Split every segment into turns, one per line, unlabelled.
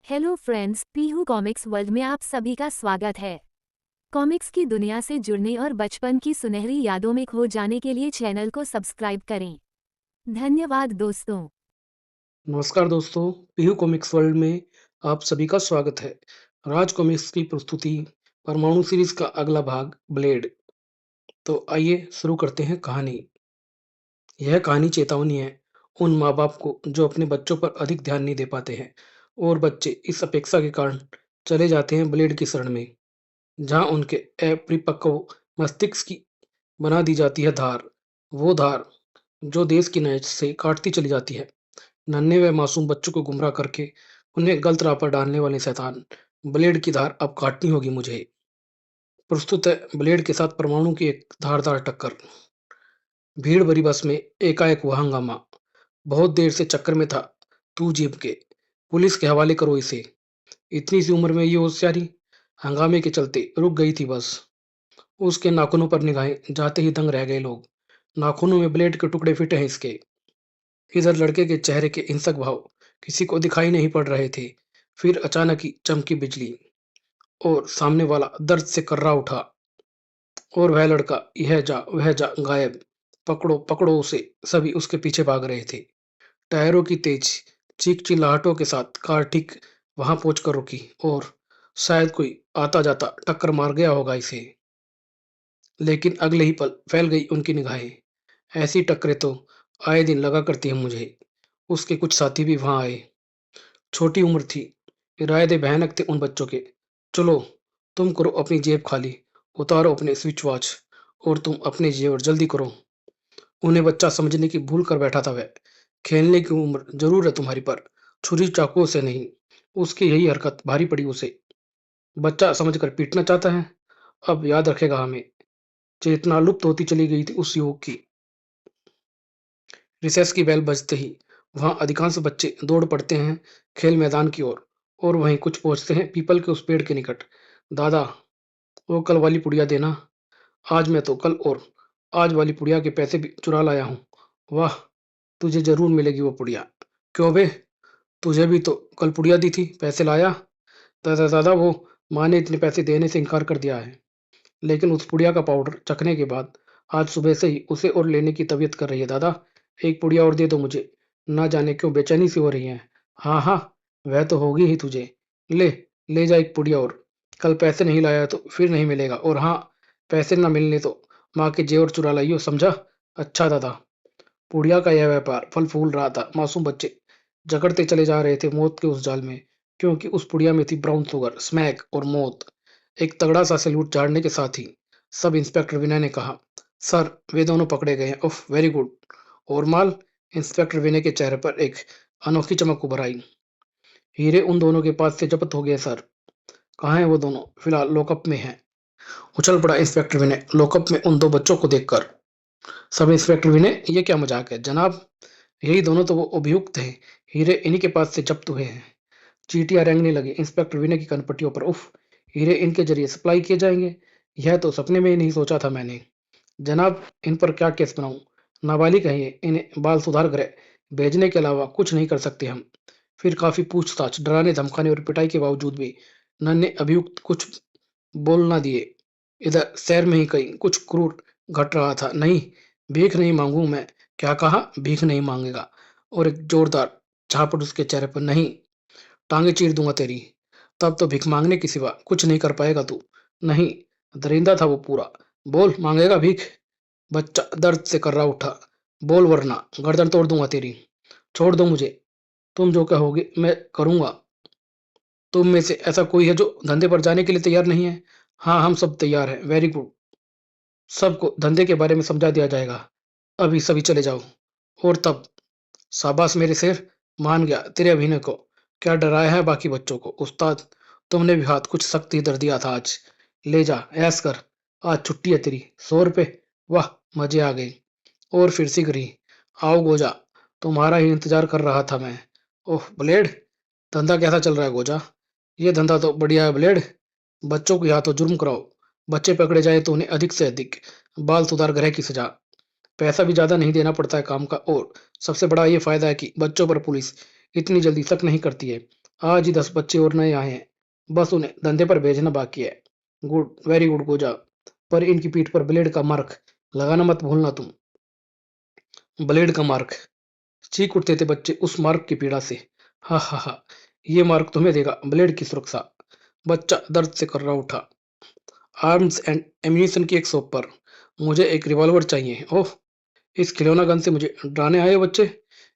Hello friends, Pihu comics world में आप सभी का स्वागत है। कॉमिक्स की दुनिया से जुड़ने और बचपन की सुनहरी यादों में खो जाने के लिए चैनल को सब्सक्राइब करें। धन्यवाद दोस्तों।
नमस्कार दोस्तों, पीहू कॉमिक्स वर्ल्ड में आप सभी का स्वागत है। राज कॉमिक्स की प्रस्तुति परमाणु सीरीज का अगला भाग ब्लेड। तो आइए शुरू करते हैं कहानी। यह कहानी चेतावनी है उन माँ बाप को जो अपने बच्चों पर अधिक ध्यान नहीं दे पाते हैं और बच्चे इस अपेक्षा के कारण चले जाते हैं ब्लेड की शरण में, जहाँ उनके अपरिपक्व मस्तिष्क की बना दी जाती है धार, वो धार जो देश की नहर से काटती चली जाती है। नन्हे व मासूम बच्चों को गुमराह करके उन्हें गलत राह पर डालने वाले शैतान ब्लेड की धार अब काटनी होगी मुझे। प्रस्तुत है ब्लेड के साथ परमाणु की एक धारदार टक्कर। भीड़ भरी बस में एकाएक हुआ हंगामा। बहुत देर से चक्कर में था तू जीप के, पुलिस के हवाले करो इसे। इतनी सी उम्र में ये होशियारी। हंगामे के चलते रुक गई थी बस। उसके नाखूनों पर निगाहें जाते ही दंग रह गए लोग। नाखूनों में ब्लेड के टुकड़े फिटे हैं इसके। इधर लड़के के चेहरे के हिंसक भाव किसी को दिखाई नहीं पड़ रहे थे। फिर अचानक ही चमकी बिजली और सामने वाला दर्द से कर्रा उठा। और वह लड़का यह जा वह जा गायब। पकड़ो पकड़ो उसे, सभी उसके पीछे भाग रहे थे। टायरों की तेज चीख चिल्लाहटों के साथ कार ठीक वहां पहुंचकर रुकी और शायद कोई आता जाता टक्कर मार गया होगा इसे। लेकिन अगले ही पल फैल गई उनकी निगाहें। ऐसी टक्करें तो आए दिन लगा करती हैं मुझे। उसके कुछ साथी भी वहां आए। छोटी उम्र थी, इरादे भयानक थे उन बच्चों के। चलो, तुम करो अपनी जेब खाली, उतारो अपने स्विच वॉच और तुम अपने जेवर जल्दी करो। उन्हें बच्चा समझने की भूल कर बैठा था वह। खेलने की उम्र जरूर है तुम्हारी, पर छुरी चाकुओं से नहीं। उसकी यही हरकत भारी पड़ी उसे। बच्चा समझकर पीटना चाहता है। अब याद रखेगा हमें। चेतना लुप्त होती चली गई थी उस युवक की। रिसेस की बेल बजते ही वहां अधिकांश बच्चे दौड़ पड़ते हैं खेल मैदान की ओर। और वहीं कुछ पहुंचते हैं पीपल के उस पेड़ के निकट। दादा, वो कल वाली पुड़िया देना। आज मैं तो कल और आज वाली पुड़िया के पैसे भी चुरा लाया हूँ। वाह, तुझे जरूर मिलेगी वो पुड़िया। क्यों बे, तुझे भी तो कल पुड़िया दी थी, पैसे लाया? दादा दादा, वो माँ ने इतने पैसे देने से इनकार कर दिया है। लेकिन उस पुड़िया का पाउडर चखने के बाद आज सुबह से ही उसे और लेने की तबीयत कर रही है। दादा, एक पुड़िया और दे दो मुझे। ना जाने क्यों बेचैनी सी हो रही है। हाँ हाँ, वह तो होगी ही तुझे। ले, ले जा एक पुड़िया और। कल पैसे नहीं लाया तो फिर नहीं मिलेगा। और हाँ, पैसे ना मिलने तो माँ के जेवर चुरा लाइयो, समझा? अच्छा दादा। पुड़िया का यह व्यापार फल फूल रहा था। मासूम बच्चे जकड़ते चले जा रहे थे मौत के उस जाल में, क्योंकि उस पुड़िया में थी ब्राउन शुगर, स्मैक और मौत। एक तगड़ा सा सैल्यूट झाड़ने के साथ ही सब इंस्पेक्टर विनय ने कहा, सर, वे दोनों पकड़े गए हैं। उफ, वेरी गुड। और माल? इंस्पेक्टर विनय के चेहरे पर एक अनोखी चमक उभर आई। हीरे उन दोनों के पास से जब्त हो गए सर। कहाँ हैं वो दोनों? फिलहाल लॉकअप में हैं। उछल पड़ा इंस्पेक्टर विनय लॉकअप में उन दो बच्चों को देखकर। सब इंस्पेक्टर विनय, ये क्या मजाक है जनाब? यही दोनों तो वो अभियुक्त हैं। हीरे इन्हीं के पास से जब्त हुए हैं। चींटियां रेंगने लगी इंस्पेक्टर विनय की कनपट्टियों पर। उफ, हीरे इनके जरिए सप्लाई किए जाएंगे? यह तो सपने में ही नहीं सोचा था मैंने। जनाब, इन पर क्या केस बनाऊं? नाबालिग है ये, इन्हें बाल सुधार गृह भेजने के अलावा कुछ नहीं कर सकते हम। फिर काफी पूछताछ, डराने धमकाने और पिटाई के बावजूद भी नन्हे अभियुक्त कुछ बोल ना दिए। इधर शहर में ही कहीं कुछ क्रूर घट रहा था। नहीं, भीख नहीं मांगू मैं। क्या कहा? भीख नहीं मांगेगा? और एक जोरदार झापड़ उसके चेहरे पर। नहीं, टांगे चीर दूंगा तेरी। तब तो भीख मांगने के सिवा कुछ नहीं कर पाएगा तू। नहीं, दरिंदा था वो पूरा। बोल, मांगेगा भीख? बच्चा दर्द से कर्रा उठा। बोल, वरना गर्दन तोड़ दूंगा तेरी। छोड़ दो मुझे। तुम जो कहोगे मैं करूंगा। तुम में से ऐसा कोई है जो धंधे पर जाने के लिए तैयार नहीं है? हाँ, हम सब तैयार हैं। Very good. सबको धंधे के बारे में समझा दिया जाएगा। अभी सभी चले जाओ। और तब, शाबाश मेरे शेर, मान गया तेरे अभिनय को। क्या डराया है बाकी बच्चों को? उस्ताद, तुमने भी हाथ कुछ सख्त ही धर दिया था आज। ले जा, ऐश कर। आज छुट्टी है तेरी। 100 रुपये? वाह, मजे आ गए। और फिर सी गरी। आओ गोजा, तुम्हारा ही इंतजार कर रहा था मैं। ओह ब्लेड, धंधा कैसा चल रहा है गोजा? ये धंधा तो बढ़िया है ब्लेड। बच्चों के हाथों जुर्म कराओ। बच्चे पकड़े जाए तो उन्हें अधिक से अधिक बाल सुधार गृह की सजा। पैसा भी ज्यादा नहीं देना पड़ता है काम का। और सबसे बड़ा ये फायदा है कि बच्चों पर पुलिस इतनी जल्दी शक नहीं करती है। आज ही 10 बच्चे और नए आए हैं, बस उन्हें धंधे पर भेजना बाकी है। गुड, वेरी गुड गोजा। पर इनकी पीठ पर ब्लेड का मार्क लगाना मत भूलना तुम। ब्लेड का मार्क। चीख उठते थे बच्चे उस मार्क की पीड़ा से। हा हा हा, ये मार्क तुम्हें देगा ब्लेड की सुरक्षा। बच्चा दर्द से कर्रा उठा। आर्म्स एंड एम्यूनिशन की एक शॉप पर मुझे एक रिवॉल्वर चाहिए। ओह, इस खिलौना गन से मुझे डराने आए हो बच्चे?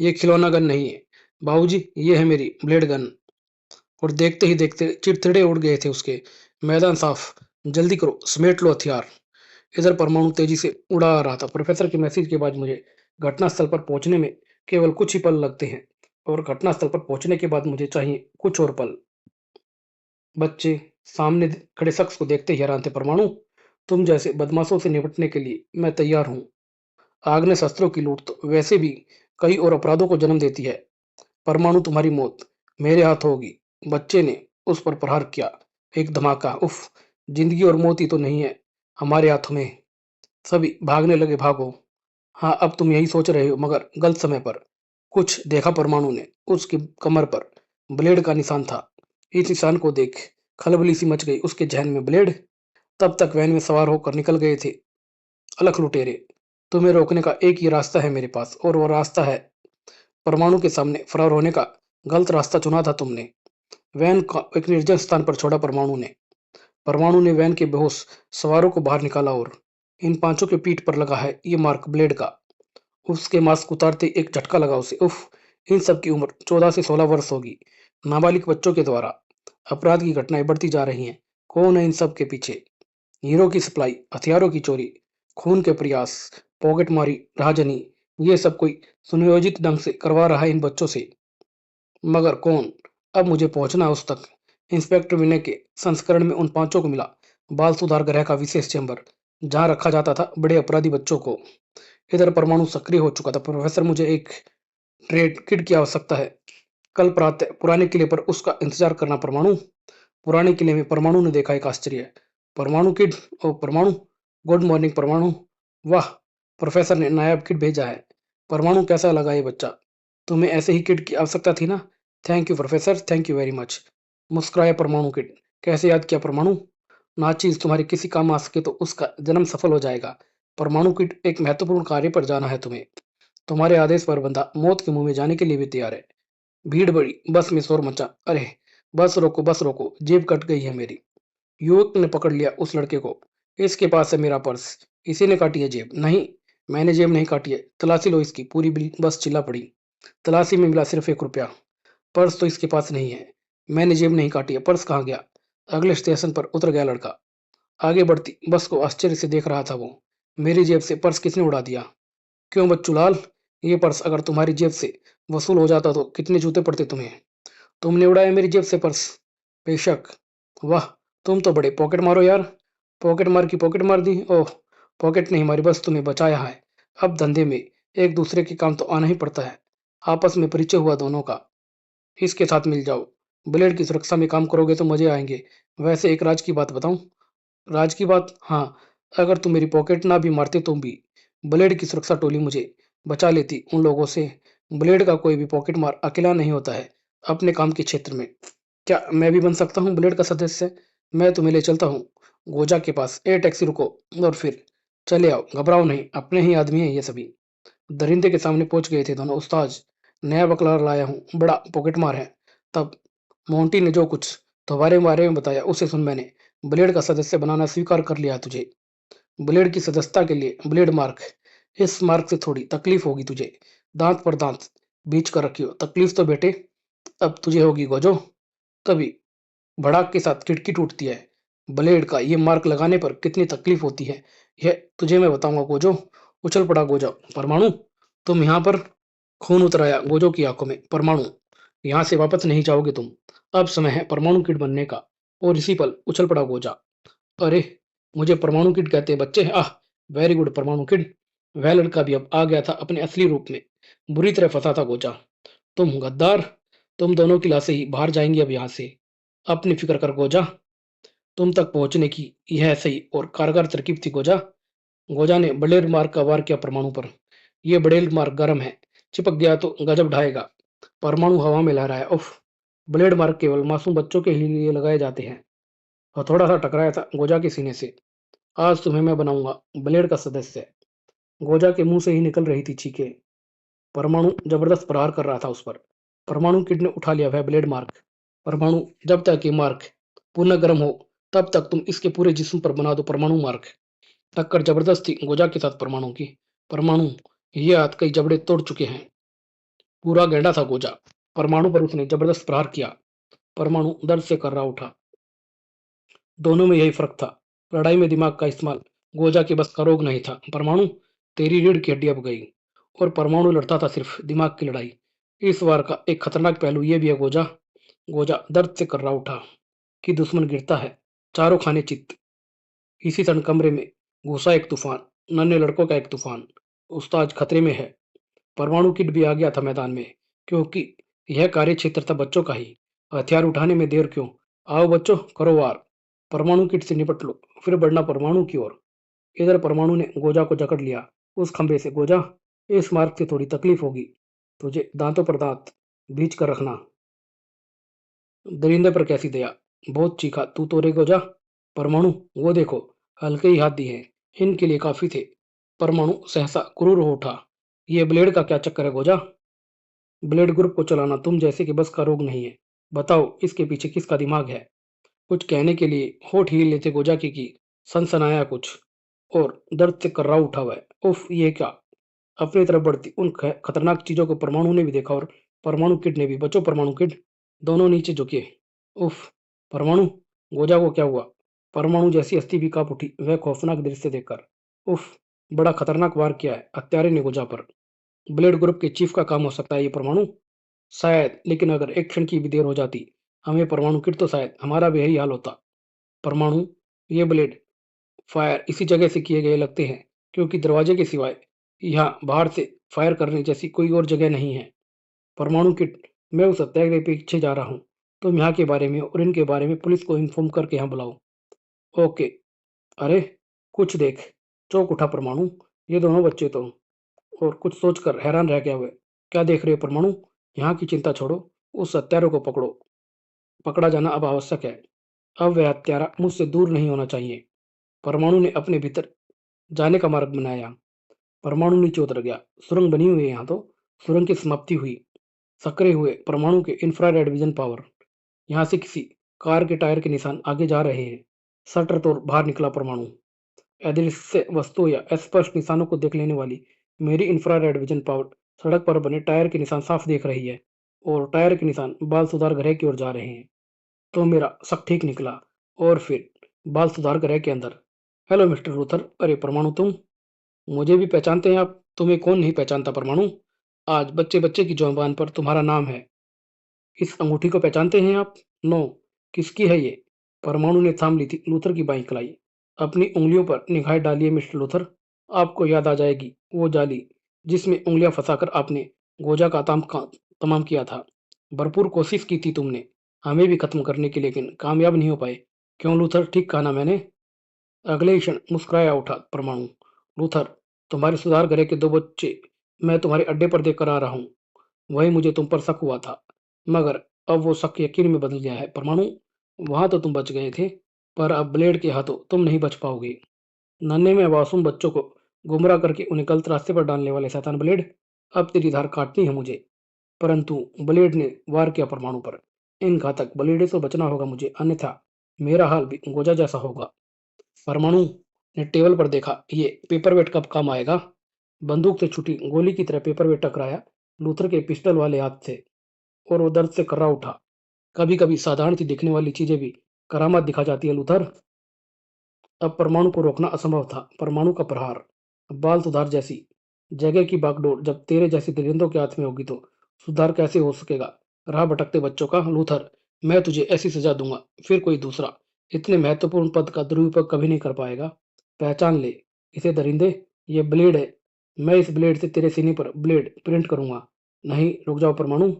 ये खिलौना गन नहीं है बाबूजी, ये है मेरी ब्लेड गन। और देखते ही देखते चिड़चिड़े उड़ गए थे उसके। मैदान साफ, जल्दी करो, समेट लो हथियार। इधर परमाणु तेजी से उड़ा आ रहा था। प्रोफेसर के मैसेज के बाद मुझे घटनास्थल पर पहुंचने में केवल कुछ ही पल लगते हैं, और घटनास्थल पर पहुंचने के बाद मुझे चाहिए कुछ और पल। बच्चे सामने खड़े शख्स को देखते ही हैरान थे। परमाणु, तुम जैसे बदमाशों से निपटने के लिए मैं तैयार हूँ। आग ने शस्त्रों की लूट तो वैसे भी कई और अपराधों को जन्म देती है। परमाणु, तुम्हारी मौत मेरे हाथ होगी। बच्चे ने उस पर प्रहार किया। एक धमाका। उफ, जिंदगी और मौत ही तो नहीं है हमारे हाथों में। सभी भागने लगे। भागो। हाँ, अब तुम यही सोच रहे हो, मगर गलत समय पर। कुछ देखा परमाणु ने। उसकी कमर पर ब्लेड का निशान था। इस निशान को देख खलबली सी मच गई उसके जहन में। ब्लेड? तब तक वैन में सवार होकर निकल गए थे अलख लुटेरे। तुम्हें रोकने का एक ही रास्ता है मेरे पास, और वो रास्ता है परमाणु के सामने फरार होने का। गलत रास्ता चुना था तुमने। वैन का एक निर्जन स्थान पर छोड़ा परमाणु ने वैन के बेहोश सवारों को बाहर निकाला। और इन पांचों के पीठ पर लगा है ये मार्क ब्लेड का। उसके मास्क उतारते एक झटका लगा उसे। उफ, इन सब की उम्र 14 से 16 वर्ष होगी। नाबालिग बच्चों के द्वारा अपराध की घटनाएं बढ़ती जा रही हैं। कौन है इन सब के पीछे? हीरो की सप्लाई, हथियारों की चोरी, खून के प्रयास, पॉकेटमारी, राहजनी, ये सब कोई सुनियोजित ढंग से करवा रहा है इन बच्चों से। मगर कौन? अब मुझे पहुंचना है उस तक। इंस्पेक्टर विनय के संस्करण में उन पांचों को मिला बाल सुधार गृह का विशेष चैम्बर, जहां रखा जाता था बड़े अपराधी बच्चों को। इधर परमाणु सक्रिय हो चुका था। प्रोफेसर, मुझे एक ट्रेड किट की आवश्यकता है। कल प्रातः पुराने किले पर उसका इंतजार करना। परमाणु? पुराने किले में परमाणु ने देखा एक आश्चर्य। परमाणु किट? ओ परमाणु, गुड मॉर्निंग परमाणु। वाह, प्रोफेसर ने नायाब किट भेजा है। परमाणु, कैसा लगा ये बच्चा? तुम्हें ऐसे ही किट की आवश्यकता थी ना? Thank you professor, thank you very much. मुस्कुराया परमाणु। किट कैसे याद किया परमाणु? नाचीज तुम्हारे किसी काम आ सके तो उसका जन्म सफल हो जाएगा। परमाणु किट, एक महत्वपूर्ण कार्य पर जाना है तुम्हें। तुम्हारे आदेश पर बंदा मौत के मुंह में जाने के लिए भी तैयार है। भीड़ बढ़ी, बस में शोर मचा। अरे, बस रोको, बस रोको, जेब कट गई है मेरी। युवक ने पकड़ लिया उस लड़के को। इसके पास है मेरा पर्स, इसी ने काटी है जेब। नहीं, मैंने जेब नहीं काटी है, तलाशी लो इसकी। पूरी बस चिल्ला पड़ी। तलाशी में मिला सिर्फ 1 रुपया। पर्स तो इसके पास नहीं है। मैंने जेब नहीं काटी है, पर्स कहाँ गया? अगले स्टेशन पर उतर गया लड़का। आगे बढ़ती बस को आश्चर्य से देख रहा था वो। मेरी जेब से पर्स किसने उड़ा दिया? क्यों बच्चू लाल, ये पर्स अगर तुम्हारी जेब से वसूल हो जाता तो कितने जूते पड़ते तुम्हें। तुमने उड़ाया मेरी जेब से पर्स? बेशक। वाह, तुम तो बड़े पॉकेट मारो यार। पॉकेट मार की पॉकेट मार दी। ओह, पॉकेट नहीं मारी, बस तुम्हें बचाया है। अब धंधे में एक दूसरे के काम तो आना ही पड़ता है। आपस में परिचय हुआ दोनों का। इसके साथ मिल जाओ। ब्लेड की सुरक्षा में काम करोगे तो मजे आएंगे। वैसे एक राज की बात बताऊं? राज की बात? हाँ, अगर तुम मेरी पॉकेट ना भी मारते तुम भी ब्लेड की सुरक्षा टोली मुझे बचा लेती उन लोगों से। ब्लेड का कोई भी पॉकेट मार अकेला नहीं होता है अपने काम के क्षेत्र में। क्या मैं भी बन सकता हूँ ब्लेड का सदस्य? मैं तुम्हें ले चलता हूँ गोजा के पास। ए टैक्सी, रुको, और फिर चले आओ। घबराओ नहीं, अपने ही आदमी है ये सभी। दरिंदे के सामने पहुंच गए थे दोनों। उस्ताद, नया बकला लाया हूँ, बड़ा पॉकेट मार है। तब मोंटी ने जो कुछ तुम्हारे बारे में बताया उसे सुन मैंने ब्लेड का सदस्य बनाना स्वीकार कर लिया तुझे। ब्लेड की सदस्यता के लिए ब्लेड मार्क। इस मार्क से थोड़ी तकलीफ होगी तुझे। दांत पर दांत बीच कर रखियो। तकलीफ तो बेटे अब तुझे होगी गोजो। तभी भड़ाक के साथ खिड़की टूटती है। ब्लेड का ये मार्क लगाने पर कितनी तकलीफ होती है यह तुझे मैं बताऊंगा गोजो। उछल पड़ा गोजा। परमाणु, तुम यहाँ पर? खून उतर आया गोजो की आंखों में। परमाणु, यहाँ से वापस नहीं जाओगे तुम। अब समय है परमाणु किट बनने का। और इसी पल उछल पड़ा गोजा। अरे, मुझे परमाणु किट कहते हैं बच्चे? आह, वेरी गुड परमाणु किट। वह लड़का भी अब आ गया था अपने असली रूप में। बुरी तरह फंसा था गोजा। तुम गद्दार, तुम दोनों की लाशें ही बाहर जाएंगी अब यहाँ से। अपनी फिक्र कर गोजा। तुम तक पहुंचने की यह सही और कारगर तरकीब थी गोजा। गोजा ने बड़ेल मार्ग का वार किया परमाणु पर। यह बड़ेल मार्ग गर्म है, चिपक गया तो गजब ढाएगा। परमाणु हवा में लहराया। उफ, ब्लेड मार्क केवल मासूम बच्चों के ही लिए लगाए जाते हैं। हथौड़ा सा टकराया था गोजा के सीने से। आज तुम्हें मैं बनाऊंगा ब्लेड का सदस्य। गोजा के मुंह से ही निकल रही थी चीखें। परमाणु जबरदस्त प्रहार कर रहा था उस पर। परमाणु किड ने उठा लिया वह ब्लेड मार्क। परमाणु, जब तक ये मार्क पुनः गर्म हो तब तक तुम इसके पूरे जिस्म पर बना दो परमाणु मार्क। टक्कर जबरदस्त थी गोजा के साथ परमाणु की। परमाणु, ये हाथ कई जबड़े तोड़ चुके हैं। पूरा गैंडा था गोजा। परमाणु पर उसने जबरदस्त प्रहार किया। परमाणु दर्द से कर्रा उठा। दोनों में यही फर्क था, लड़ाई में दिमाग का इस्तेमाल गोजा के बस का रोग नहीं था। परमाणु, तेरी रीढ़ की हड्डी अब गई। और परमाणु लड़ता था सिर्फ दिमाग की लड़ाई। इस वार का एक खतरनाक पहलू ये भी है गोजा। गोजा दर्द से कर्रा उठा कि दुश्मन गिरता है, चारों खाने चित्त। इसी क्षण कमरे में घुसा एक तूफान, नन्हे लड़कों का एक तूफान। उस्ताद खतरे में है। परमाणु किट भी आ गया था मैदान में, क्योंकि यह कार्य क्षेत्र था बच्चों का ही। हथियार उठाने में देर क्यों, आओ बच्चों करो वार। परमाणु किट से निपट लो, फिर बढ़ना परमाणु की ओर। इधर परमाणु ने गोजा को जकड़ लिया उस खंबे से। गोजा, इस मार्ग से थोड़ी तकलीफ होगी, तुझे दांतों पर दांत बीच कर रखना। दरिंदे पर कैसी दया, बहुत चीखा तू तो रे गोजा। परमाणु, वो देखो, हल्के ही हाथ दिए हैं, इनके लिए काफी थे। परमाणु सहसा क्रूर हो उठा। ये ब्लेड का क्या चक्कर है गोजा? ब्लेड ग्रुप को चलाना तुम जैसे कि बस का रोग नहीं है। बताओ इसके पीछे किसका दिमाग है? कुछ कहने के लिए होठ हील लेते गोजा की सनसनाया कुछ, और दर्द से कर्रा उठा हुआ है। उफ, ये क्या? अपनी तरफ बढ़ती उन खतरनाक चीजों को परमाणु ने भी देखा, और परमाणु किड ने भी। बचो परमाणु किड। दोनों नीचे झुके। उफ, परमाणु, गोजा को क्या हुआ? परमाणु जैसी अस्थि भी कांप उठी वह खौफनाक दृश्य देखकर। उफ, बड़ा खतरनाक वार किया है हत्यारे ने गोजा पर। ब्लेड ग्रुप के चीफ का काम हो सकता है ये परमाणु, शायद। लेकिन अगर एक क्षण की भी देर हो जाती हमें परमाणु किट, तो शायद हमारा भी यही हाल होता। परमाणु, ये ब्लेड फायर इसी जगह से किए गए लगते हैं, क्योंकि दरवाजे के सिवाय यहाँ बाहर से फायर करने जैसी कोई और जगह नहीं है। परमाणु किट, मैं उस हत्यारे के पीछे जा रहा हूँ। तुम यहाँ के बारे में और इनके बारे में पुलिस को इन्फॉर्म करके यहाँ बुलाओ। ओके। अरे, कुछ देख। चौंक उठा परमाणु। ये दोनों बच्चे तो, और कुछ सोचकर हैरान रह गया हुए। क्या देख रहे हो परमाणु? यहाँ की चिंता छोड़ो, उस हत्यारे को पकड़ो। पकड़ा जाना अब आवश्यक है। अब वह हत्यारा मुझसे दूर नहीं होना चाहिए। परमाणु ने अपने भीतर जाने का मार्ग बनाया। परमाणु नीचे उतर गया। सुरंग बनी हुई है यहाँ तो। सुरंग की समाप्ति हुई। सक्रिय हुए परमाणु के इंफ्रारेड विजन पावर। यहाँ से किसी कार के टायर के निशान आगे जा रहे हैं। शटर तोड़ बाहर निकला परमाणु। अदृश्य वस्तु या अस्पष्ट निशानों को देख लेने वाली मेरी इंफ्रारेड विजन पावर सड़क पर बने टायर के निशान साफ देख रही है, और टायर के निशान बाल सुधार गृह की ओर जा रहे हैं। तो मेरा शक ठीक निकला। और फिर बाल सुधार गृह के अंदर, हेलो मिस्टर रूथर। अरे परमाणु, तुम मुझे भी पहचानते हैं आप? तुम्हें कौन नहीं पहचानता परमाणु। आज बच्चे बच्चे की जुबान पर तुम्हारा नाम है। इस अंगूठी को पहचानते हैं आप? नो। किसकी है ये? परमाणु ने थाम ली थी लूथर की बाई कलाई। अपनी उंगलियों पर निगाह डालिए मिस्टर लूथर। आपको याद आ जाएगी वो जाली जिसमें उंगलियां फंसाकर आपने गोजा का तमाम किया था। भरपूर कोशिश की थी तुमने हमें भी खत्म करने की, लेकिन कामयाब नहीं हो पाए। क्यों लूथर, ठीक कहा ना मैंने? अगले ही क्षण मुस्कुराया उठा परमाणु। लूथर, तुम्हारे सुधार गृह के दो बच्चे मैं तुम्हारे अड्डे पर देख कर आ रहा हूँ। वही मुझे तुम पर शक हुआ था, मगर अब वो शक यकीन में बदल गया है परमाणु। वहां तो तुम बच गए थे, पर अब ब्लेड के हाथों तुम नहीं बच पाओगे। नन्हे में मासूम बच्चों को गुमराह करके उन्हें गलत रास्ते पर डालने वाले शैतान ब्लेड, अब तेरी धार काटनी है मुझे। परंतु ब्लेड ने वार किया परमाणु पर। इन घातक ब्लेड से बचना होगा मुझे, अन्यथा मेरा हाल भी गोजा जैसा होगा। परमाणु ने टेबल पर देखा, ये पेपरवेट कब काम आएगा? बंदूक से छुटी गोली की तरह पेपरवेट टकराया लूथर के पिस्टल वाले हाथ से, और वो दर्द से कर्रा उठा। कभी कभी साधारण सी दिखने वाली चीजें भी करामात दिखा जाती है लूथर। अब परमाणु को रोकना असंभव था। परमाणु का प्रहार बाल सुधार जैसी जगह की बागडोर जब तेरे जैसे दरिंदों के हाथ में होगी, तो सुधार कैसे हो सकेगा? राह भटकते बच्चों का लूथर, मैं तुझे ऐसी सजा दूंगा फिर कोई दूसरा इतने महत्वपूर्ण पद का दुरुपयोग कभी नहीं कर पाएगा। पहचान ले इसे दरिंदे, ये ब्लेड है। मैं इस ब्लेड से तेरे सीने पर ब्लेड प्रिंट करूंगा। नहीं, रुक जाओ परमाणु।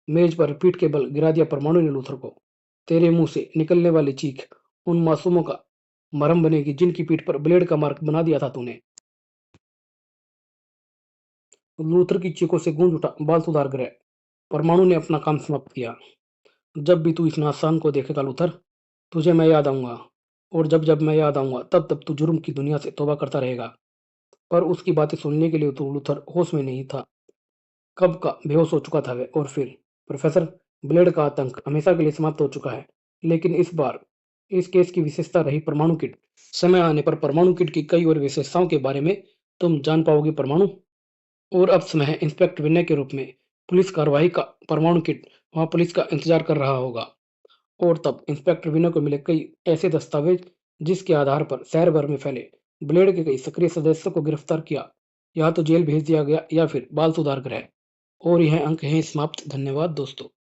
मेज पर पीठ के बल गिरा दिया परमाणु ने लूथर को। तेरे मुंह से निकलने वाली चीख उन मासूमों का मरहम बनेगी जिनकी पीठ पर ब्लेड का मार्क बना दिया था तूने। लूथर की चीखों से गूंज उठा बाल सुधार गृह। परमाणु ने अपना काम समाप्त किया। जब भी तू इस नासान को देखेगा लूथर, तुझे मैं याद आऊँगा और जब-जब मैं याद आऊँगा तब-तब तू जुर्म की दुनिया से तौबा करता रहेगा। पर उसकी बातें सुनने के लिए तो लूथर होश में नहीं था। कब का बेहोश हो चुका था वह। और फिर प्रोफेसर ब्लेड का आतंक हमेशा के लिए समाप्त हो चुका है। लेकिन इस बार इस केस की विशेषता रही परमाणु किट। समय आने पर परमाणु किट की कई और विशेषताओं के बारे में तुम जान पाओगे परमाणु। और अब समय है इंस्पेक्टर विनय के रूप में पुलिस कार्रवाई का। परमाणु किट वहां पुलिस का इंतजार कर रहा होगा। और तब इंस्पेक्टर विनय को मिले कई ऐसे दस्तावेज जिसके आधार पर शहर भर में फैले ब्लेड के कई सक्रिय सदस्यों को गिरफ्तार किया, या तो जेल भेज दिया गया या फिर बाल सुधार गृह। और यह अंक है समाप्त। धन्यवाद दोस्तों।